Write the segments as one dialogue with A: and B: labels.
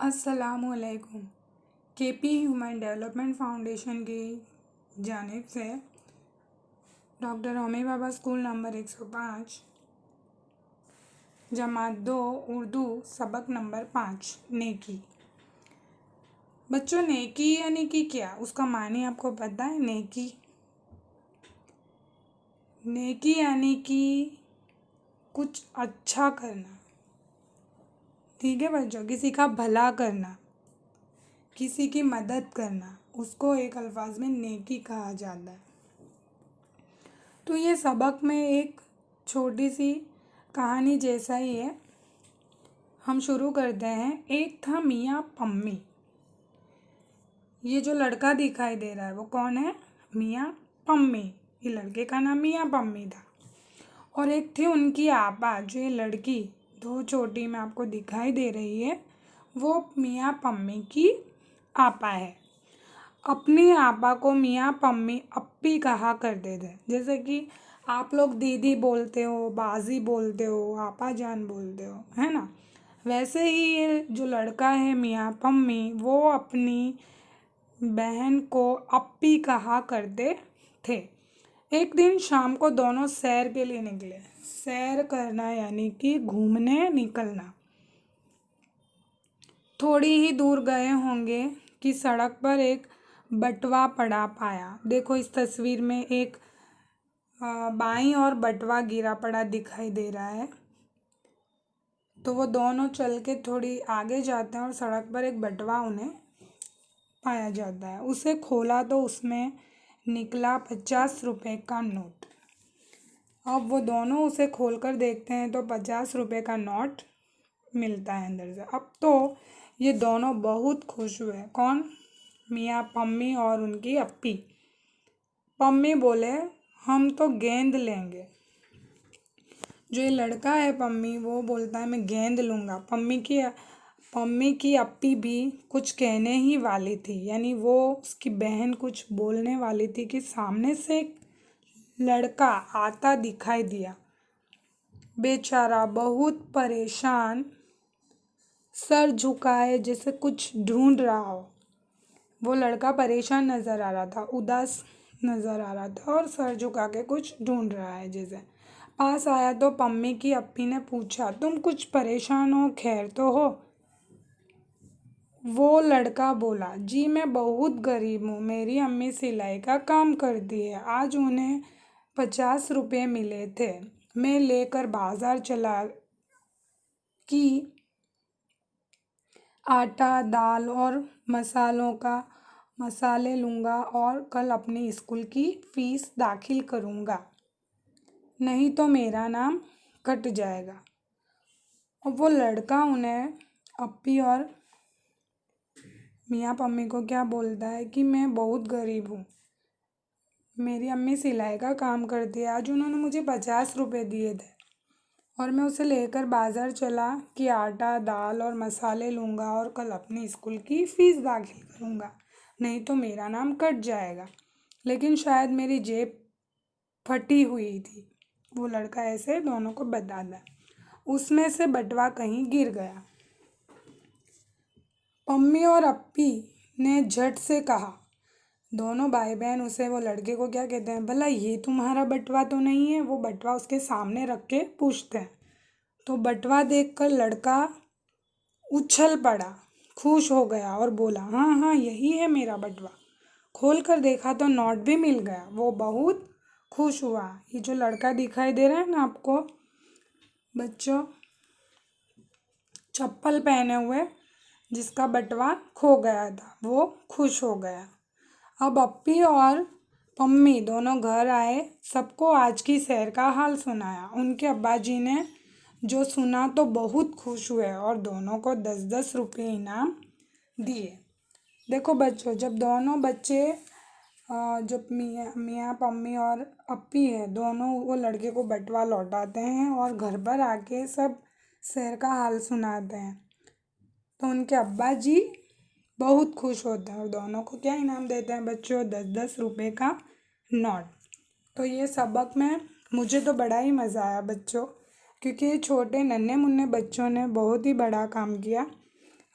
A: अस्सलामुअलैकुम। KP human development foundation की जानिब से डॉक्टर होमी बाबा स्कूल नंबर 105 जमात 2 उर्दू सबक नंबर 5 नेकी। बच्चों, नेकी यानी कि क्या, उसका मानी आपको पता है? नेकी यानी कि कुछ अच्छा करना। ठीक है बच्चों, किसी का भला करना, किसी की मदद करना, उसको एक अल्फाज में नेकी कहा जाता है। तो ये सबक में एक छोटी सी कहानी जैसा ही है। हम शुरू करते हैं। एक था मियाँ पम्मी। ये जो लड़का दिखाई दे रहा है वो कौन है? मियाँ पम्मी। ये लड़के का नाम मियाँ पम्मी था। और एक थी उनकी आपा। जो ये लड़की दो चोटी में आपको दिखाई दे रही है वो मियाँ पम्मी की आपा है। अपनी आपा को मियाँ पम्मी अप्पी कहा करते थे। जैसे कि आप लोग दीदी बोलते हो, बाजी बोलते हो, आपा जान बोलते हो, है ना? वैसे ही ये जो लड़का है मियाँ पम्मी, वो अपनी बहन को अप्पी कहा करते थे। एक दिन शाम को दोनों सैर के लिए निकले। सैर करना यानी कि घूमने निकलना। थोड़ी ही दूर गए होंगे कि सड़क पर एक बटवा पड़ा पाया। देखो इस तस्वीर में एक बाईं और बटवा गिरा पड़ा दिखाई दे रहा है। तो वो दोनों चल के थोड़ी आगे जाते हैं और सड़क पर एक बटवा उन्हें पाया जाता है। उसे खोला तो उसमें निकला 50 रुपए का नोट। अब वो दोनों उसे खोलकर देखते हैं तो 50 रुपए का नोट मिलता है अंदर से। अब तो ये दोनों बहुत खुश हुए। कौन? मियाँ पम्मी और उनकी अप्पी। पम्मी बोले, हम तो गेंद लेंगे। जो ये लड़का है पम्मी, वो बोलता है मैं गेंद लूँगा। पम्मी की अप्पी भी कुछ कहने ही वाली थी, यानी वो उसकी बहन कुछ बोलने वाली थी कि सामने से एक लड़का आता दिखाई दिया। बेचारा बहुत परेशान, सर झुकाए जैसे कुछ ढूंढ रहा हो। वो लड़का परेशान नज़र आ रहा था, उदास नज़र आ रहा था और सर झुका के कुछ ढूंढ रहा है जैसे। पास आया तो पम्मी की अप्पी ने पूछा, तुम कुछ परेशान हो, खैर तो हो? वो लड़का बोला, जी मैं बहुत गरीब हूँ, मेरी अम्मी सिलाई का काम करती है। आज उन्हें 50 रुपये मिले थे, मैं लेकर बाज़ार चला कि आटा, दाल और मसाले लूँगा और कल अपनी स्कूल की फ़ीस दाखिल करूँगा, नहीं तो मेरा नाम कट जाएगा। और वो लड़का उन्हें, अप्पी और मियाँ पम्मी को क्या बोलता है कि मैं बहुत गरीब हूँ, मेरी अम्मी सिलाई का काम करती है, आज उन्होंने मुझे 50 रुपये दिए थे और मैं उसे लेकर बाज़ार चला कि आटा, दाल और मसाले लूँगा और कल अपनी स्कूल की फ़ीस दाखिल करूँगा, नहीं तो मेरा नाम कट जाएगा। लेकिन शायद मेरी जेब फटी हुई थी। वो लड़का ऐसे दोनों को बताता। उसमें से बटवा कहीं गिर गया। पम्मी और अप्पी ने झट से कहा। दोनों भाई बहन उसे, वो लड़के को क्या कहते हैं, भला ये तुम्हारा बटवा तो नहीं है? वो बटवा उसके सामने रख के पूछते हैं। तो बटवा देखकर लड़का उछल पड़ा, खुश हो गया और बोला, हाँ हाँ यही है मेरा बटवा। खोल कर देखा तो नोट भी मिल गया। वो बहुत खुश हुआ। ये जो लड़का दिखाई दे रहा है ना आपको बच्चों, चप्पल पहने हुए, जिसका बटवा खो गया था, वो खुश हो गया। अब अप्पी और पम्मी दोनों घर आए, सबको आज की सैर का हाल सुनाया। उनके अब्बाजी ने जो सुना तो बहुत खुश हुए और दोनों को 10-10 रुपये इनाम दिए। देखो बच्चों, जब दोनों बच्चे जब मियाँ पम्मी और अप्पी है, दोनों वो लड़के को बटवा लौटाते हैं और घर पर आके सब सैर का हाल सुनाते हैं, तो उनके अब्बा जी बहुत खुश होते हैं और दोनों को क्या इनाम देते हैं बच्चों? 10-10 रुपये का नोट। तो ये सबक में मुझे तो बड़ा ही मज़ा आया बच्चों, क्योंकि ये छोटे नन्हे मुन्ने बच्चों ने बहुत ही बड़ा काम किया।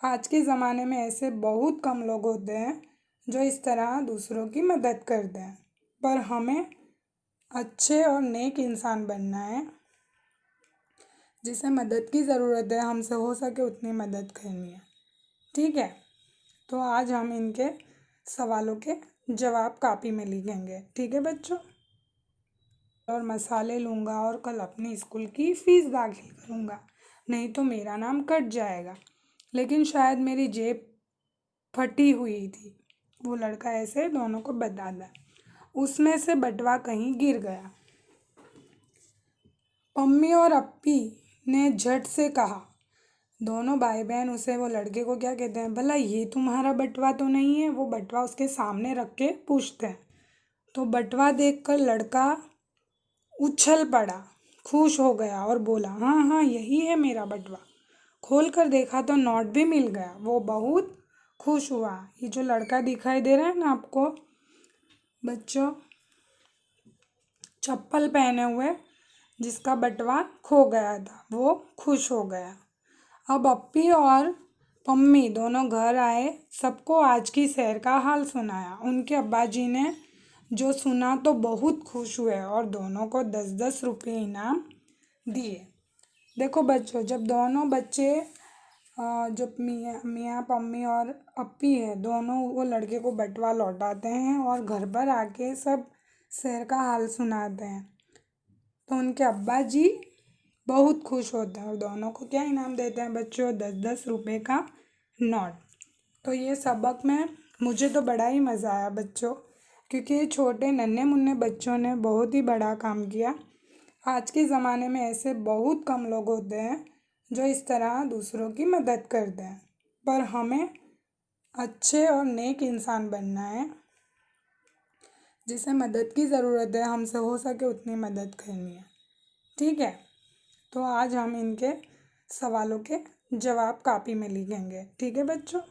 A: आज के ज़माने में ऐसे बहुत कम लोग होते हैं जो इस तरह दूसरों की मदद करते हैं, पर हमें अच्छे और नेक इंसान बनना है। जिसे मदद की ज़रूरत है, हमसे हो सके उतनी मदद करनी है। ठीक है, तो आज हम इनके सवालों के जवाब कॉपी में लिखेंगे। ठीक है बच्चों, और मसाले लूँगा और कल अपनी स्कूल की फ़ीस दाखिल करूँगा, नहीं तो मेरा नाम कट जाएगा। लेकिन शायद मेरी जेब फटी हुई थी। वो लड़का ऐसे दोनों को बताता है। उसमें से बटवा कहीं गिर गया। पम्मी और अप्पी ने झट से कहा। दोनों भाई बहन उसे, वो लड़के को क्या कहते हैं, भला ये तुम्हारा बटवा तो नहीं है? वो बटवा उसके सामने रख के पूछते हैं। तो बटवा देखकर लड़का उछल पड़ा, खुश हो गया और बोला, हाँ हाँ, यही है मेरा बटवा। खोल कर देखा तो नोट भी मिल गया। वो बहुत खुश हुआ। ये जो लड़का दिखाई दे रहा है ना आपको बच्चों, चप्पल पहने हुए, जिसका बटवा खो गया था, वो खुश हो गया। अब अप्पी और पम्मी दोनों घर आए, सबको आज की सैर का हाल सुनाया। उनके अब्बाजी ने जो सुना तो बहुत खुश हुए और दोनों को 10-10 रुपये इनाम दिए। देखो बच्चों, जब दोनों बच्चे जो मियाँ पम्मी और अप्पी है, दोनों वो लड़के को बटवा लौटाते हैं और घर पर आके सब शहर का हाल सुनाते हैं, तो उनके अब्बा जी बहुत खुश होते हैं और दोनों को क्या इनाम देते हैं बच्चों, 10-10 रुपये का नोट। तो ये सबक में मुझे तो बड़ा ही मज़ा आया बच्चों, क्योंकि ये छोटे नन्हे मुन्ने बच्चों ने बहुत ही बड़ा काम किया। आज के ज़माने में ऐसे बहुत कम लोग होते हैं जो इस तरह दूसरों की मदद करते हैं, पर हमें अच्छे और नेक इंसान बनना है। जिसे मदद की ज़रूरत है, हमसे हो सके उतनी मदद करनी है। ठीक है, तो आज हम इनके सवालों के जवाब कॉपी में लिखेंगे। ठीक है बच्चों।